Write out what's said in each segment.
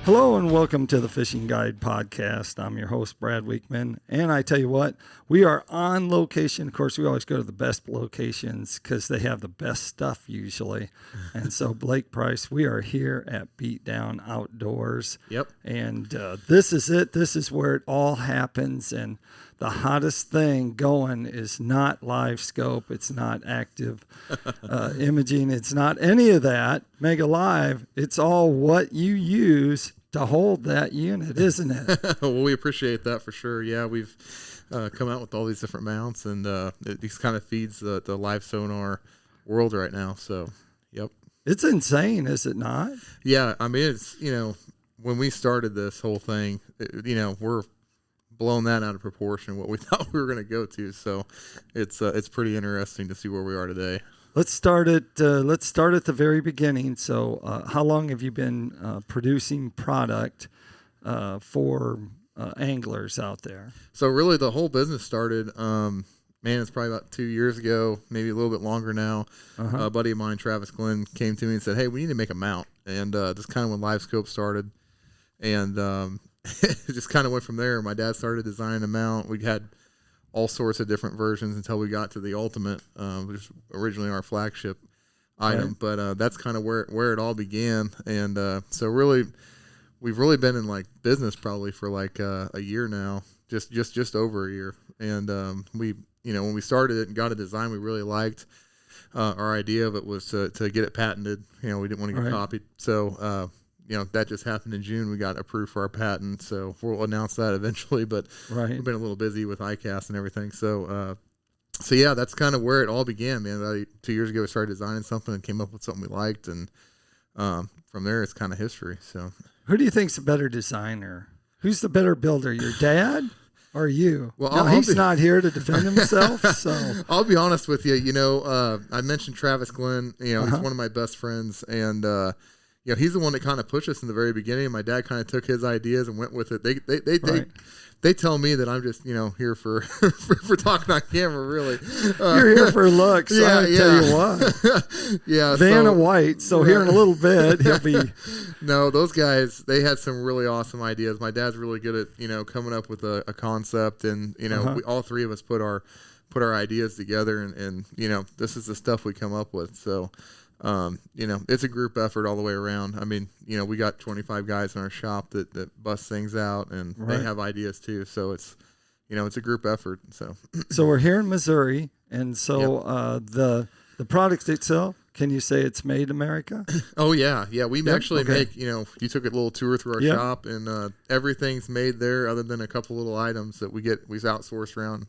Hello and welcome to the Fishing Guide Podcast. I'm your host, Brad Wiegmann. And I tell you what, we are on location. Of course, we always go to the best locations because they have the best stuff usually. And so, Blake Price, we are here at Beatdown Outdoors. Yep. And this is it. This is where it all happens. And the hottest thing going is not live scope. It's not active imaging. It's not any of that. Mega Live. It's all what you use to hold that unit, isn't it? Well, we appreciate that for sure. Yeah, we've come out with all these different mounts, and these kind of feeds the live sonar world right now. So, yep. It's insane, is it not? Yeah, I mean, it's, when we started this whole thing, we're blown that out of proportion what we thought we were going to go to. So it's pretty interesting to see where we are today. Let's start at the very beginning. So how long have you been producing product for anglers out there? So really the whole business started, it's probably about 2 years ago, maybe a little bit longer now. A buddy of mine, Travis Glenn, came to me and said, hey, we need to make a mount. And just kind of when Live Scope started. And it just kind of went from there. My dad started designing a mount. We had all sorts of different versions until we got to the Ultimate, which was originally our flagship item. Right. But that's kind of where it all began. And so really, we've really been in like business probably for like a year now, just over a year. And we, when we started it and got a design we really liked, our idea of it was to get it patented. We didn't want to get copied. So that just happened in June. We got approved for our patent, so we'll announce that eventually. But we've been a little busy with ICAST and everything. So yeah, that's kind of where it all began, man. About 2 years ago, we started designing something and came up with something we liked, and from there, it's kind of history. So, who do you think's a better designer? Who's the better builder, your dad or you? Well, he's not here to defend himself, so I'll be honest with you. I mentioned Travis Glenn. He's one of my best friends, and he's the one that kind of pushed us in the very beginning. My dad kind of took his ideas and went with it. They tell me that I'm just, here for talking on camera, really. You're here for looks. Yeah, I'll tell you what. Yeah. Vanna White. So here in a little bit, he'll be. No, those guys, they had some really awesome ideas. My dad's really good at, coming up with a concept, and, we, all three of us put our ideas together, and this is the stuff we come up with. So, it's a group effort all the way around. I mean, we got 25 guys in our shop that bust things out, and they have ideas too. So it's, it's a group effort. So we're here in Missouri, and so the product itself, can you say it's made in America? Oh yeah. We actually make, you took a little tour through our shop, and everything's made there other than a couple little items that we outsource around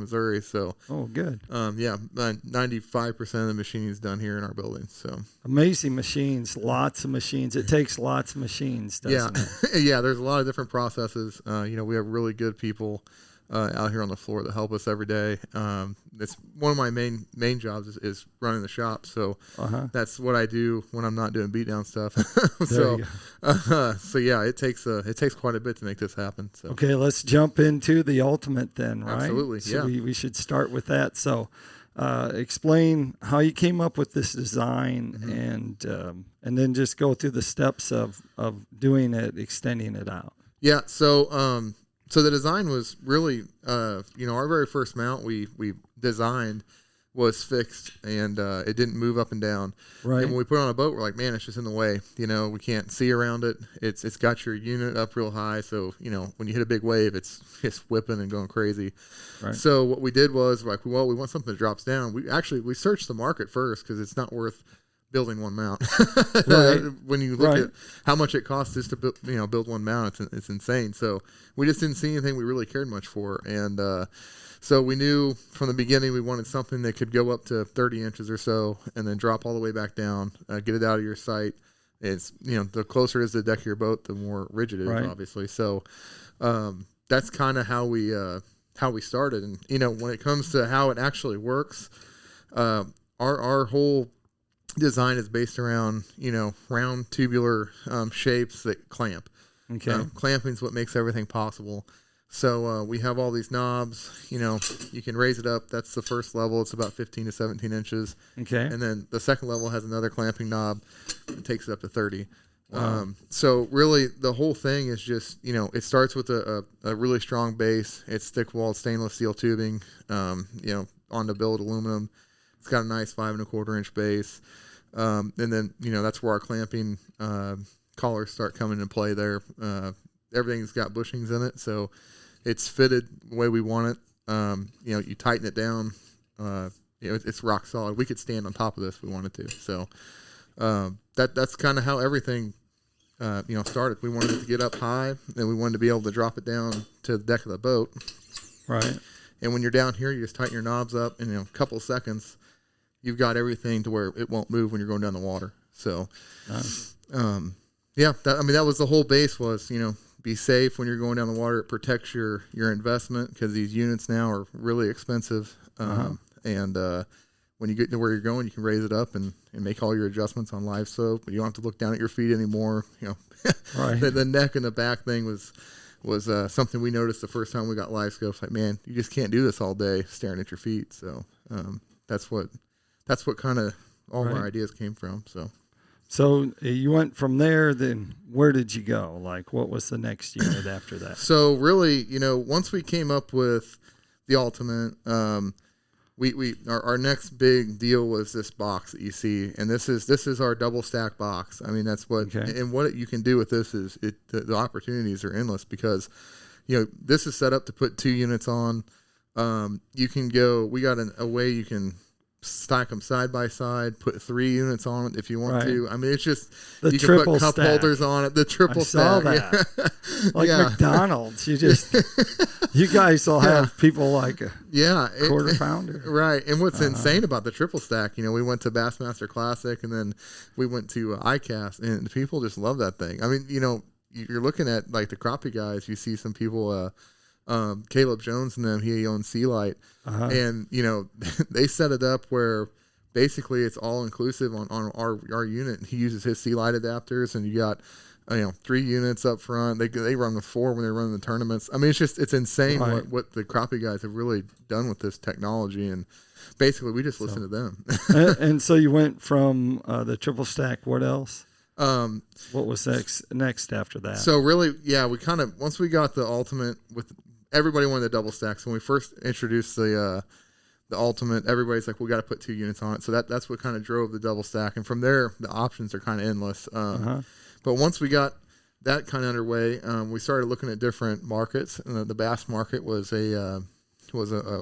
Missouri. So good. 95% of the machining is done here in our building. So amazing machines, lots of machines. It takes lots of machines, doesn't it? Yeah. There's a lot of different processes. We have really good people out here on the floor that help us every day. It's one of my main jobs is running the shop. So that's what I do when I'm not doing beatdown stuff. So yeah, it takes quite a bit to make this happen. So okay, let's jump into the Ultimate then, right? Absolutely. So we should start with that. So explain how you came up with this design, and then just go through the steps of doing it, extending it out. Yeah. So the design was really, our very first mount we designed was fixed, and it didn't move up and down. Right. And when we put it on a boat, we're like, man, it's just in the way. We can't see around it. It's got your unit up real high, so when you hit a big wave, it's whipping and going crazy. Right. So what we did was like, well, we want something that drops down. We searched the market first because it's not worth building one mount. Right. When you look at how much it costs just to build one mount, it's insane. So we just didn't see anything we really cared much for, and so we knew from the beginning we wanted something that could go up to 30 inches or so and then drop all the way back down, get it out of your sight. It's the closer it is to the deck of your boat, the more rigid it is, obviously. So that's kind of how we started. And when it comes to how it actually works, our whole design is based around round tubular shapes that clamp. Okay. Clamping is what makes everything possible. So we have all these knobs. You can raise it up. That's the first level. It's about 15 to 17 inches. Okay. And then the second level has another clamping knob that takes it up to 30. So really the whole thing is just, it starts with a really strong base. It's thick walled stainless steel tubing, on the billet aluminum. It's got a nice 5 1/4 inch base. And then, that's where our clamping, collars start coming into play there. Everything's got bushings in it. So it's fitted the way we want it. You tighten it down. It's rock solid. We could stand on top of this if we wanted to. So, that's kind of how everything, started. We wanted it to get up high, and we wanted to be able to drop it down to the deck of the boat. Right. And when you're down here, you just tighten your knobs up, and in a couple of seconds, you've got everything to where it won't move when you're going down the water. So, nice. That was the whole base was, be safe when you're going down the water. It protects your investment because these units now are really expensive. And when you get to where you're going, you can raise it up and make all your adjustments on live soap. But you don't have to look down at your feet anymore. Right. The neck and the back thing was something we noticed the first time we got live scopes. Like, man, you just can't do this all day staring at your feet. So that's what kind of all of our ideas came from. So you went from there. Then where did you go? Like, what was the next unit after that? So really, once we came up with the Ultimate, our next big deal was this box that you see, and this is our double stack box. I mean, that's what and what you can do with this is the opportunities are endless because, this is set up to put 2 units on. You can go. We got a way you can stack them side by side, put 3 units on it if you want to. I mean, it's just the you can put cup stack. Holders on it. The triple stack, like McDonald's. You guys will have people like a quarter pounder, right? And what's insane about the triple stack, we went to Bassmaster Classic and then we went to ICAST, and the people just love that thing. I mean, you're looking at like the crappie guys. You see some people. Caleb Jones and them, he owns Sea Light, and they set it up where basically it's all inclusive on our unit. He uses his Sea Light adapters, and you got 3 units up front. They run with 4 when they're running the tournaments. I mean, it's insane what the crappie guys have really done with this technology, and basically we just listen to them. and so you went from the triple stack. What else? What was next after that? So really, we kind of once we got the Ultimate with. Everybody wanted the double stacks. When we first introduced the Ultimate, everybody's like, we got to put 2 units on it. So that's what kind of drove the double stack. And from there, the options are kind of endless. But once we got that kind of underway, we started looking at different markets. The bass market was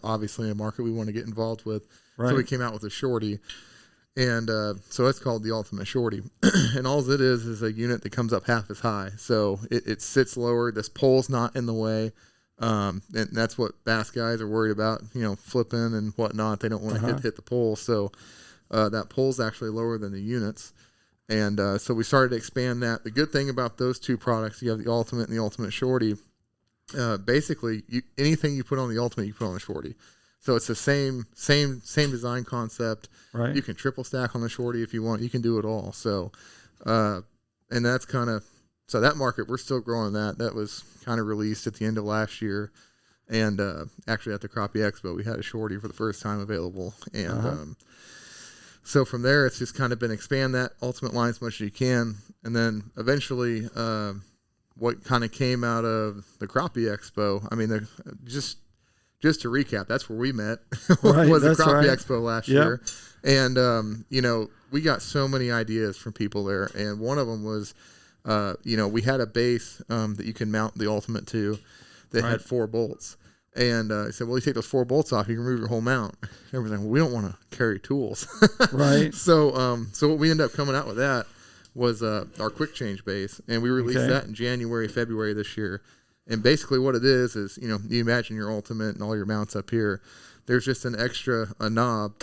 obviously a market we want to get involved with. Right. So we came out with a shorty. And so it's called the Ultimate Shorty. And all it is a unit that comes up half as high. So it sits lower. This pole's not in the way. And that's what bass guys are worried about, flipping and whatnot. They don't want to hit the pole. So that pole's actually lower than the units. And so we started to expand that. The good thing about those 2 products, you have the Ultimate and the Ultimate Shorty. Basically, anything you put on the Ultimate, you put on the Shorty. So it's the same design concept. Right. You can triple stack on the Shorty if you want. You can do it all. So, and that's kind of. So that market, we're still growing that. That was kind of released at the end of last year. And actually at the Crappie Expo, we had a shorty for the first time available. And so from there, it's just kind of been expand that Ultimate line as much as you can. And then eventually what kind of came out of the Crappie Expo, I mean, just to recap, that's where we met, was the Crappie Expo last year. And, we got so many ideas from people there. And one of them was, we had a base that you can mount the Ultimate to that had 4 bolts. And I said, well, you take those 4 bolts off, you can remove your whole mount. And everybody's like, well, we don't want to carry tools. Right. So what we ended up coming out with that was our quick change base. And we released that in January, February this year. And basically what it is, you imagine your Ultimate and all your mounts up here. There's just a knob.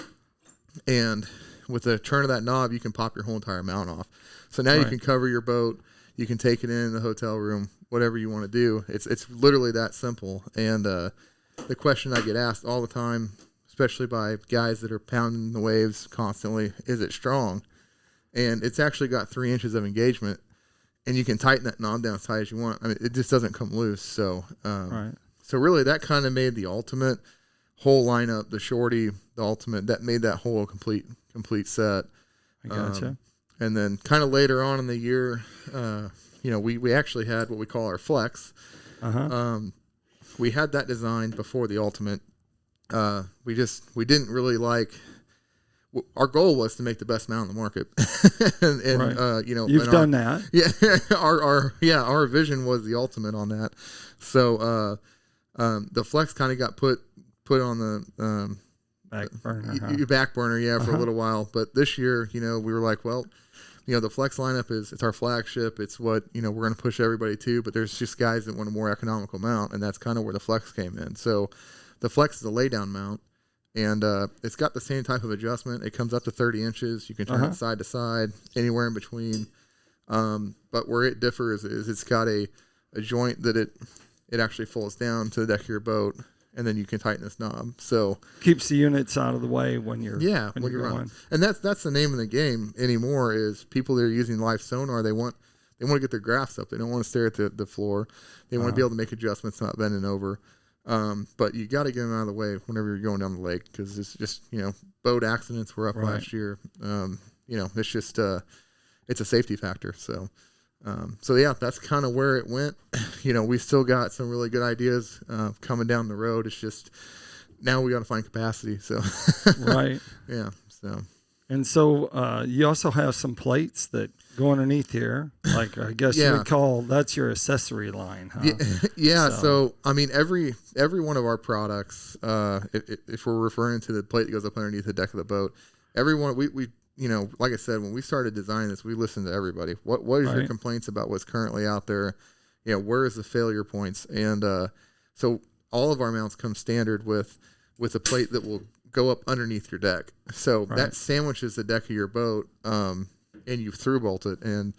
And with the turn of that knob, you can pop your whole entire mount off. So now you can cover your boat. You can take it in the hotel room, whatever you want to do. It's literally that simple. And the question I get asked all the time, especially by guys that are pounding the waves constantly, is it strong? And it's actually got 3 inches of engagement, and you can tighten that knob down as tight as you want. I mean, it just doesn't come loose. So, so really, that kind of made the Ultimate whole lineup, the Shorty, the Ultimate. That made that whole complete set. I gotcha. And then kind of later on in the year, we actually had what we call our Flex. We had that designed before the Ultimate. We didn't really like. Our goal was to make the best mount in the market, and right. You've done that. Yeah, our vision was the Ultimate on that. So the Flex kind of got put on the back burner, for a little while. But this year, we were like, well, the Flex lineup it's our flagship. It's what we're going to push everybody to. But there's just guys that want a more economical mount, and that's kind of where the Flex came in. So the Flex is a laydown mount. And it's got the same type of adjustment. It comes up to 30 inches. You can turn it side to side, anywhere in between. But where it differs is it's got a joint that it actually folds down to the deck of your boat, and then you can tighten this knob. So keeps the units out of the way when you're running. And that's the name of the game anymore. Is people that are using live sonar, they want to get their graphs up. They don't want to stare at the floor. They want to be able to make adjustments, not bending over. But you got to get them out of the way whenever you're going down the lake, because it's just, boat accidents were up last year. It's just, it's a safety factor. So that's kind of where it went. We still got some really good ideas, coming down the road. It's just, now we got to find capacity. So, right. Yeah. So. And so, you also have some plates that go underneath here. Like, I guess you would call that's your accessory line, huh? Yeah. So I mean, every one of our products, if we're referring to the plate that goes up underneath the deck of the boat, everyone, we like I said, when we started designing this, we listened to everybody. What is your complaints about what's currently out there? Where is the failure points? And so all of our mounts come standard with a plate that will go up underneath your deck. So that sandwiches the deck of your boat, and you through bolt it. And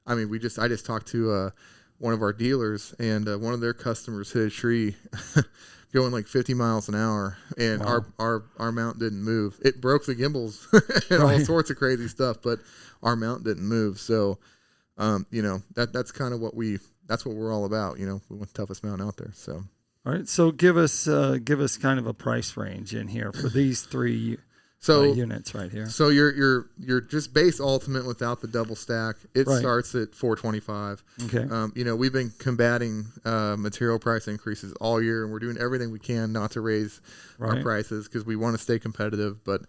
I mean, I just talked to one of our dealers, and one of their customers hit a tree going like 50 miles an hour, and our mount didn't move. It broke the gimbals and all sorts of crazy stuff, but our mount didn't move. So that's kind of that's what we're all about. We want the toughest mount out there. So all right, so give us kind of a price range in here for these three units right here. So you're just base Ultimate without the double stack. It starts at $425. Okay. We've been combating material price increases all year, and we're doing everything we can not to raise our prices, because we want to stay competitive. But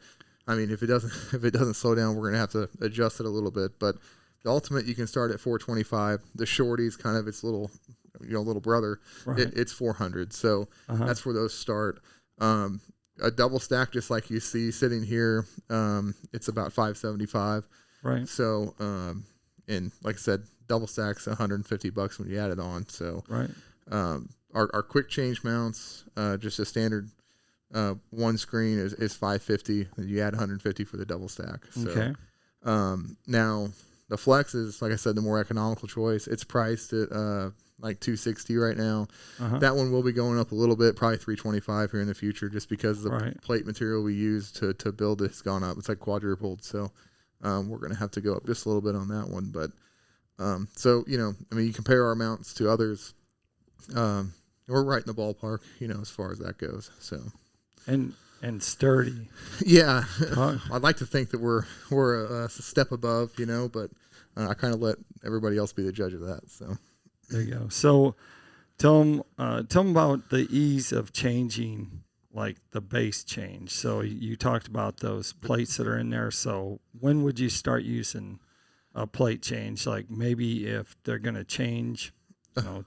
I mean, if it doesn't slow down, we're going to have to adjust it a little bit. But the Ultimate, you can start at $425. The Shorty's kind of its little brother. It's $400. So that's where those start. A double stack, just like you see sitting here, it's about $575. Right. So, and like I said, double stack's $150 when you add it on. So, our quick change mounts, just a standard one screen is $550. And you add $150 for the double stack. So, okay. Now the Flex is, like I said, the more economical choice. It's priced at like $260 right now. That one will be going up a little bit, probably $325 here in the future, just because the plate material we use to build it has gone up. It's like quadrupled, so we're going to have to go up just a little bit on that one. But so I mean, you compare our mounts to others, we're right in the ballpark, as far as that goes. So and sturdy. Yeah, I'd like to think that we're a step above, but I kind of let everybody else be the judge of that. So. There you go. So tell them about the ease of changing, like the base change. So you talked about those plates that are in there. So when would you start using a plate change? Like maybe if they're going to change different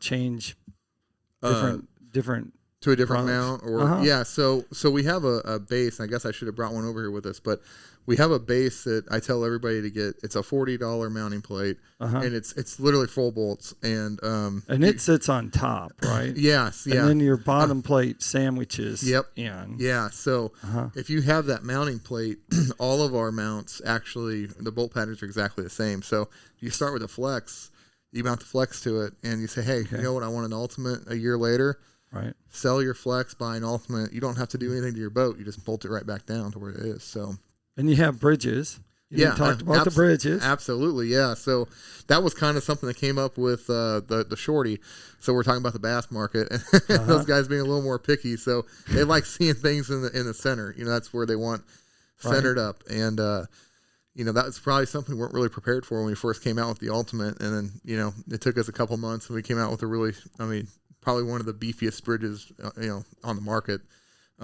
to a different products. mount, or So we have a base. I guess I should have brought one over here with us, but we have a base that I tell everybody to get. It's a $40 mounting plate, and it's literally full bolts, and it sits on top, right? Yes, yeah. And then your bottom plate sandwiches. In. Yeah. So if you have that mounting plate, all of our mounts actually, the bolt patterns are exactly the same. So you start with a Flex, you mount the Flex to it, and you say, hey, you know what? I want an Ultimate a year later. Right. Sell your Flex, buy an Ultimate. You don't have to do anything to your boat. You just bolt it right back down to where it is. So. And you have bridges. You talked about the bridges. Absolutely, yeah. So that was kind of something that came up with the Shorty. So we're talking about the bass market, and those guys being a little more picky. So they like seeing things in the center. That's where they want centered up. And that was probably something we weren't really prepared for when we first came out with the Ultimate. And then, it took us a couple months and we came out with a really, probably one of the beefiest bridges, on the market.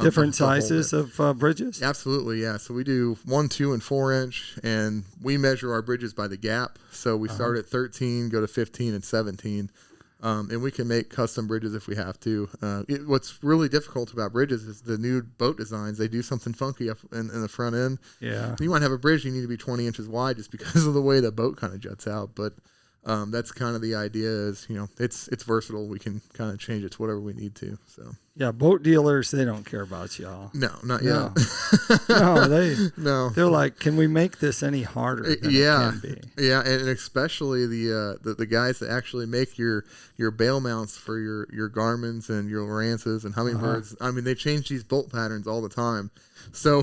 Different sizes of bridges? Absolutely, yeah. So we do 1, 2, and 4 inch, and we measure our bridges by the gap. So we start at 13, go to 15 and 17. And we can make custom bridges if we have to. What's really difficult about bridges is the new boat designs. They do something funky up in the front end. Yeah. You want to have a bridge, you need to be 20 inches wide just because of the way the boat kind of juts out. But that's kind of the idea is, it's versatile. We can kind of change it to whatever we need to. So yeah, boat dealers, they don't care about y'all. No, not yet. No, they're like, can we make this any harder than it can be? Yeah, and especially the guys that actually make your bail mounts for your Garmins and your Lorances and Hummingbirds. They change these bolt patterns all the time. So,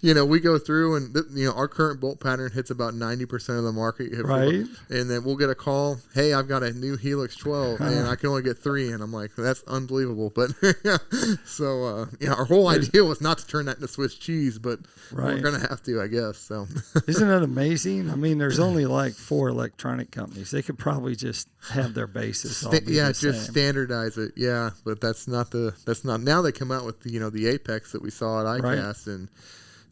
we go through and, our current bolt pattern hits about 90% of the market. Right. And then we'll get a call, hey, I've got a new Helix 12 and I can only get 3. And I'm like, that's unbelievable. But so, our whole idea was not to turn that into Swiss cheese, but we're going to have to, I guess. So isn't that amazing? There's only like 4 electronic companies. They could probably just have their bases all be the same. Just standardize it. Yeah. But that's not now they come out with the Apex that we saw at ICAST and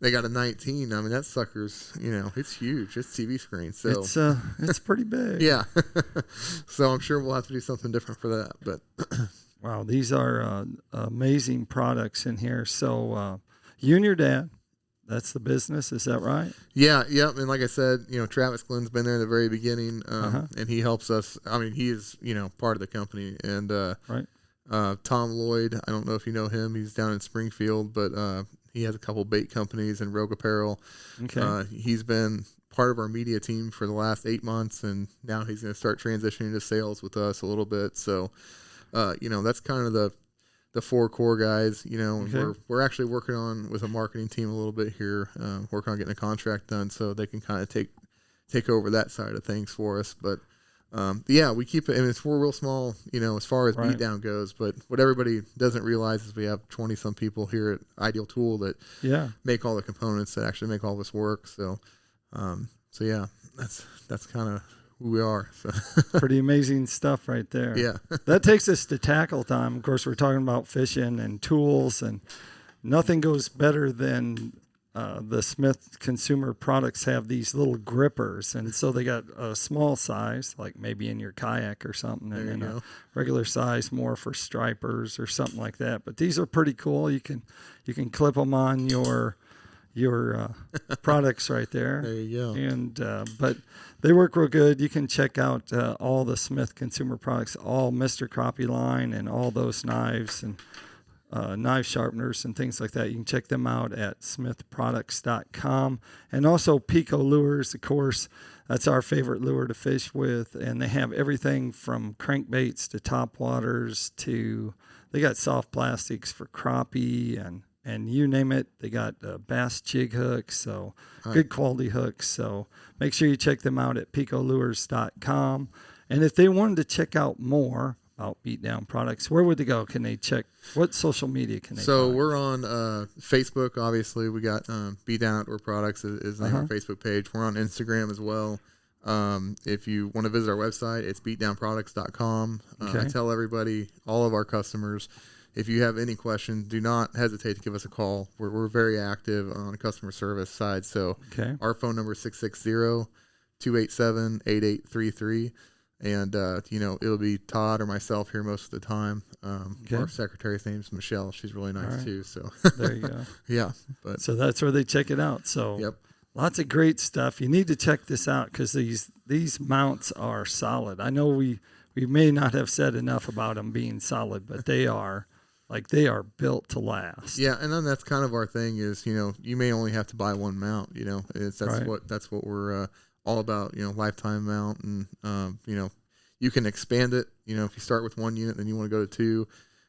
they got a 19. That sucker's, it's huge. It's TV screen. So it's pretty big. Yeah. So I'm sure we'll have to do something different for that. But wow, these are amazing products in here. So you and your dad, that's the business, is that right? Yeah, yep. And like I said, Travis Glenn's been there in the very beginning, and he helps us. He is, part of the company. And Tom Lloyd, I don't know if you know him. He's down in Springfield, but he has a couple bait companies and Rogue Apparel. Okay. He's been part of our media team for the last 8 months, and now he's going to start transitioning to sales with us a little bit. So, that's kind of the 4 core guys, and we're actually working on with a marketing team a little bit here, working on getting a contract done so they can kind of take over that side of things for us. But we keep it, we're real small, as far as Beatdown goes, but what everybody doesn't realize is we have 20 some people here at Ideal Tool that make all the components that actually make all this work. So, that's kind of who we are. So. Pretty amazing stuff right there. Yeah. That takes us to tackle time. Of course, we're talking about fishing and tools, and nothing goes better than the Smith Consumer Products have these little grippers. And so they got a small size, like maybe in your kayak or something, and then a regular size more for stripers or something like that. But these are pretty cool. You can clip them on your products right there. There you go. And but they work real good. You can check out all the Smith Consumer Products, all Mr. Crappie line, and all those knives and knife sharpeners and things like that. You can check them out at smithproducts.com. And also PICO lures, of course. That's our favorite lure to fish with. And they have everything from crankbaits to topwaters to, they got soft plastics for crappie and you name it. They got bass jig hooks, so good quality hooks. So make sure you check them out at picolures.com. And if they wanted to check out more about Beatdown products, where would they go? Can they check? What social media can they find? We're on Facebook, obviously. We got Beatdown Outdoor Products is the name of our Facebook page. We're on Instagram as well. If you want to visit our website, it's beatdownproducts.com. I tell everybody, all of our customers, if you have any questions, do not hesitate to give us a call. We're very active on the customer service side. So our phone number is 660-287-8833. And, it'll be Todd or myself here most of the time. Our secretary's name is Michelle. She's really nice too. So there you go. Yeah. So that's where they check it out. So lots of great stuff. You need to check this out because these mounts are solid. I know we may not have said enough about them being solid, but they are built to last. Yeah. And then that's kind of our thing is, you may only have to buy one mount, that's what we're, all about, lifetime mount, and you can expand it. If you start with 1 unit, then you want to go to 2.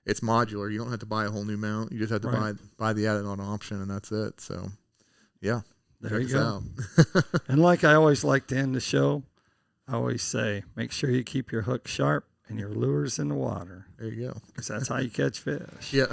It's modular. You don't have to buy a whole new mount. You just have to buy the added-on option, and that's it. So, yeah, there you go. And like I always like to end the show, I always say, make sure you keep your hook sharp and your lures in the water. There you go. Because that's how you catch fish. Yeah.